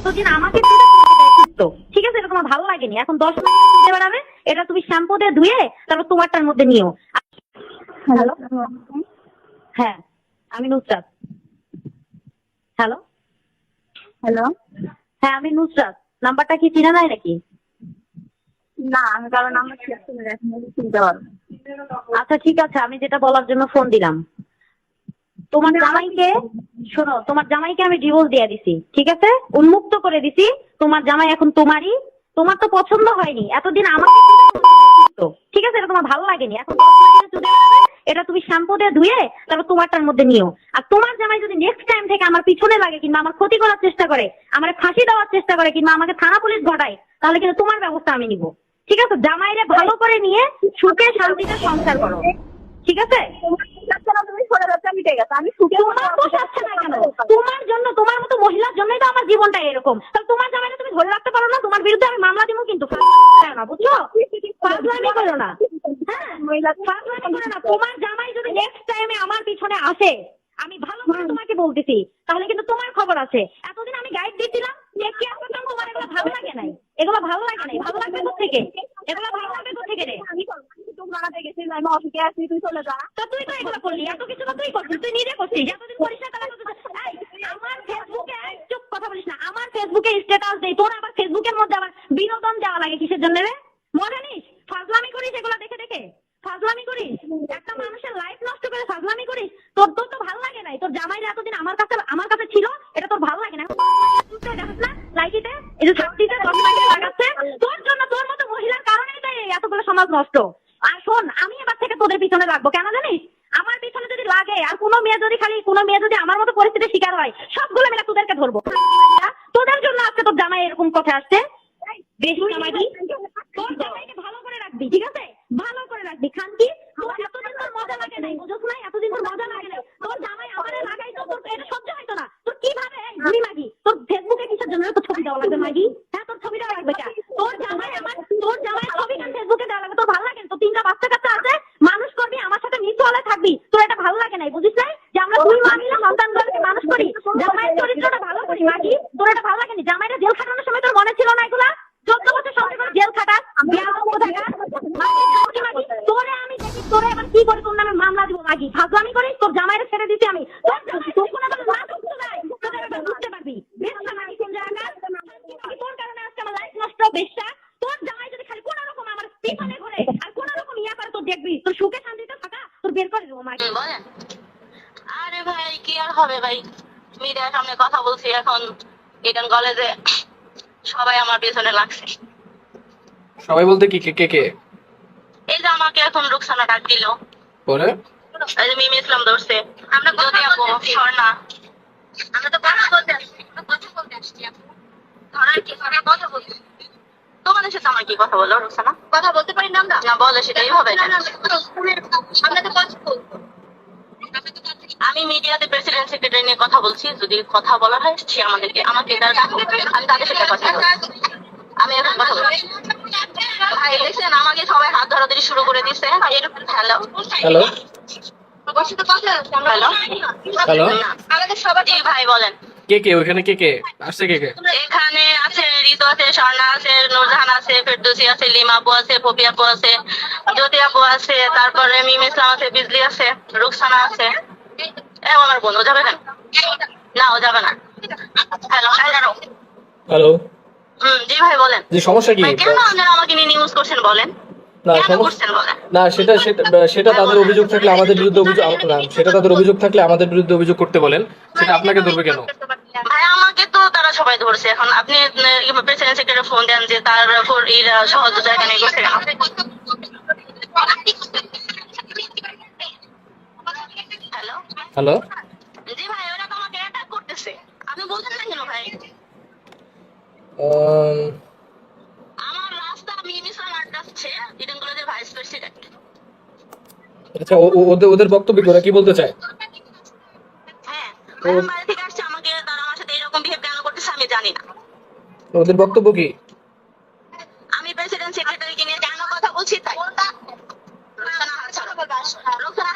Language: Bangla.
এতদিন আমাকে চুদে তোমাকে দেয় কুত্তো। ঠিক আছে, এটা তোমার ভালো লাগেনি, এখন 10 মিনিট চুদে বেড়াবে, এটা তুমি শ্যাম্পু দিয়ে ধুয়ে তারপর তোমারটার মধ্যে নিও। হ্যালো, হ্যাঁ আমি নুসরাত। হ্যালো হ্যালো, হ্যাঁ আমি নুসরাত। নাম্বারটা কি চিনা নাই নাকি? না আমি কারণ আমার শেষ করে এখন চিনতে পারবো। আচ্ছা ঠিক আছে, আমি যেটা বলার জন্য ফোন দিলাম, তোমার জামাইকে শোনো, তোমার জামাইকে আমি ডিভোর্স দিয়ে দিছি, ঠিক আছে, উন্মুক্ত করে দিছি। তোমার জামাই এখন তোমারই। তোমার তো পছন্দ হয়নি, এতদিন আমাকে তো ঠিক আছে, এটা তোমার ভালো লাগেনি, এখন 10 মিনিটে চুদে বেড়াবে, এটা তুমি শ্যাম্পু দিয়ে ধুয়ে তারপর তোমারটার মধ্যে নিও। আর তোমার জামাই যদি নেক্সট টাইম থেকে আমার পিছনে লাগে কিংবা আমার ক্ষতি করার চেষ্টা করে, আমার ফাঁসি দেওয়ার চেষ্টা করে কিংবা আমাকে থানা পুলিশ ঘটায়, তাহলে কিন্তু তোমার ব্যবস্থা আমি নিব। ঠিক আছে, জামাইরে ভালো করে নিয়ে সুখে শান্তিতে সংসার করো, ঠিক আছে? তুমি সরে যাচ্ছে, আমি ঠিক আছে, আমি সুখে তোমার পোষাচ্ছে না কেন? তোমার জন্য, তোমার মতো মহিলার জন্যই তো আমার জীবনটা এরকম। তাহলে তোমার জামাইটা তুমি ধরে রাখতে পারো না? তোমার বিরুদ্ধে আমি মামলা দিব কিন্তু, না বুঝছো? ফাজলামি করো না, হ্যাঁ ফাজলামি করো না। তোমার জামাই যদি নেক্সট টাইমে আমার পিছনে আসে, আমি ভালো করে তোমাকে বলতেছি, তাহলে কিন্তু তোমার খবর আছে। এতদিন আমি গাইড দিচ্ছিলাম, তোমার এগুলো ভালো লাগে নাই, এগুলো ভালো লাগে নাই। ভালো লাগবে কোথেকে? এগুলো ভালো লাগবে কোথেকে রে? আমি বানাতে গেছি, আমি অসুখে আছি, তুই চলে যা। তো তুই তো এগুলো করলি, এত কিছু তো তুই করছিস, তুই নিজে করছিস। এতদিন করিস না, তাহলে আমার ফেসবুকে, চুপ কথা বলিস না, আমার ফেসবুকে স্ট্যাটাস দেই, তোর আবার ফেসবুকের মধ্যে আবার বিনোদন দেওয়া লাগে কিসের জন্য রে? মজা নিস, ফাজলামি করিস এগুলো দেখে দেখে, ফাজলামি করিস, একটা মানুষের লাইফ নষ্ট করে ফাজলামি করিস। তোর তোর তো ভালো লাগে নাই, তোর জামাইরা এতদিন আমার কাছে ছিল, এটা তোর ভালো লাগে না? দেখাস না লাইকিতে, এই যে ছাত্রীতে 10 টাকা লাগাচ্ছে, তোর জন্য, তোর মতো মহিলার কারণেই তাই এতগুলো সমাজ নষ্ট। আর শোন, আমি এবার থেকে তোদের পিছনে লাগবো, কেন জানিস? আমার পিছনে যদি লাগে আর কোনো মেয়ে যদি আমার মতো পরিস্থিতির শিকার হয়, সবগুলো মিলে তোদেরকে ধরবো। তোদের জন্য আজকে তোর জামাই এরকম কথা আসছে। বেশি জামাই, তোর জামাইকে ভালো করে রাখবি, ঠিক আছে, ভালো করে রাখবি। খানকি, তোর এতদিন তোর মজা লাগে নাই, বুঝছ না? এতদিন তোর মজা লাগে নাই, তোর জামাই আমারে লাগাই তো, তোর এটা সহ্য হইতো না। তোর কিভাবে ঘুরি মাগি, তোর ফেসবুকে কিসের জন্য তোর ছবি দেওয়া লাগবে মাগি? হ্যাঁ তোর ছবি দেওয়া লাগবে কেন? তোর জামাই ছবি কেন ফেসবুকে দেওয়া লাগবে? তোর ভালো লাগে? তোর 3টা বাচ্চা কাচ্চা আছে, মানুষ করবি, আমার সাথে মিউচুয়ালে থাকবি, তোর এটা ভালো লাগে নাই, বুঝিস না? যে আমরা 2 মা মিলে সন্তানগুলোকে মানুষ করি, জামাইয়ের চরিত্রটা ভালো করি মাগি, তোর এটা ভালো লাগেনি? জামাইরা জেল খাটানোর সময় তোর মনে ছিল না এগুলা? 14 বছর সংসার করে জেল খাটাস, তোরে আমি দেখি, তোরে এবার কি করে তোর নামে মামলা দিব মাগি। ফাজলামি করিস, তোর জামাইরে ছেড়ে দিতে আমি, তোর জামাই তোর কোনো এবার না ঢুকতে দেয়, তোদের এবার বুঝতে পারবি বেশটা মাগি কোন জায়গা। তোর কারণে আজকে আমার লাইফ নষ্ট, বেশটা। তোর জামাই যদি খালি কোনো রকম আমার পিছনে ঘুরে আর কোনো রকম ইয়া করে, তোর দেখবি তোর সুখে শান্তিতে থাকা, তোর বের করে দেবো মাগি। বলেন। আরে ভাই কি আর হবে ভাই, মিডিয়ার সামনে কথা বলছি, এখন ইডেন কলেজে সবাই আমার পেছনে লাগছে। সবাই বলতে কি কে কে কে? এই যে আমাকে এখন রুকসানা ডাক দিল, পরে এই যে মিমি ইসলাম ধরছে, আমরা যদি আপু স্বর্ণা, আমরা তো কথা বলতে আসছি, ধরার কি কথা বলতে, তোমাদের সাথে আমার কি কথা বলো রুকসানা? কথা বলতে পারি না আমরা? না বলে সেটাই হবে না, আমরা তো কথা বলবো। আমি মিডিয়াতে প্রেসিডেন্ট সেক্রেটারি নিয়ে কথা বলছি, যদি কথা বলা হয় সে আমাকে আমি তাদের সাথে কথা বলবো। আমি এখন কথা বলছি। ভাই দেখছেন আমাকে সবাই হাত ধরাধরি শুরু করে দিচ্ছে। হ্যালো হ্যালো হ্যালো হ্যালো, আমাদের সবার, জি ভাই বলেন। কে কে ওখানে, কে কে আসছে, কে কে? এখানে আছে ঋতু আছে, স্বর্ণা আছে, নূরজাহান আছে, ফেরদৌসী আছে, লিমা আপু আছে, ফপি আপু আছে, জ্যোতি আপু আছে, তারপরে মিম ইসলাম আছে, বিজলি আছে, রুকসানা আছে। আমার বোন, ও যাবে কেন? না ও যাবে না। হ্যালো হ্যালো, জি ভাই বলেন। যে সমস্যা কি? ভাই কেন আপনারা আমাকে নিয়ে নিউজ করছেন বলেন? না কেন সমস্যা করছেন বলেন? না, সেটা সেটা সেটা তাদের অভিযোগ থাকলে আমাদের বিরুদ্ধে অভিযোগ, না সেটা তাদের অভিযোগ থাকলে আমাদের বিরুদ্ধে অভিযোগ করতে বলেন, সেটা আপনাকে ধরবে কেন? ভাই আমাকে তো তারা সবাই ধরছে, এখন আপনি প্রেসিডেন্ট সেক্রেটারি ফোন দেন যে তার উপর এরা সহযোগিতা এখানে করছে কেন? হ্যালো হ্যালো, জি ভাই, ওরা তো আমাকে অ্যাটাক করতেছে, আপনি বলছেন না কেন ভাই? আমার রাস্তা মিম ইসলাম আটকাচ্ছে, ইডেন কলেজের ভাইস প্রেসিডেন্ট। আচ্ছা ওদের বক্তব্য কি, ওরা কি বলতে চায়? হ্যাঁ বাইরে থেকে আসছে, আমাকে তারা আমার সাথে এরকম বিহেভ কেন করতেছে আমি জানি না। ওদের বক্তব্য কি? আমি প্রেসিডেন্ট সেক্রেটারিকে নিয়ে কেন কথা বলছি তাই। রোকসানা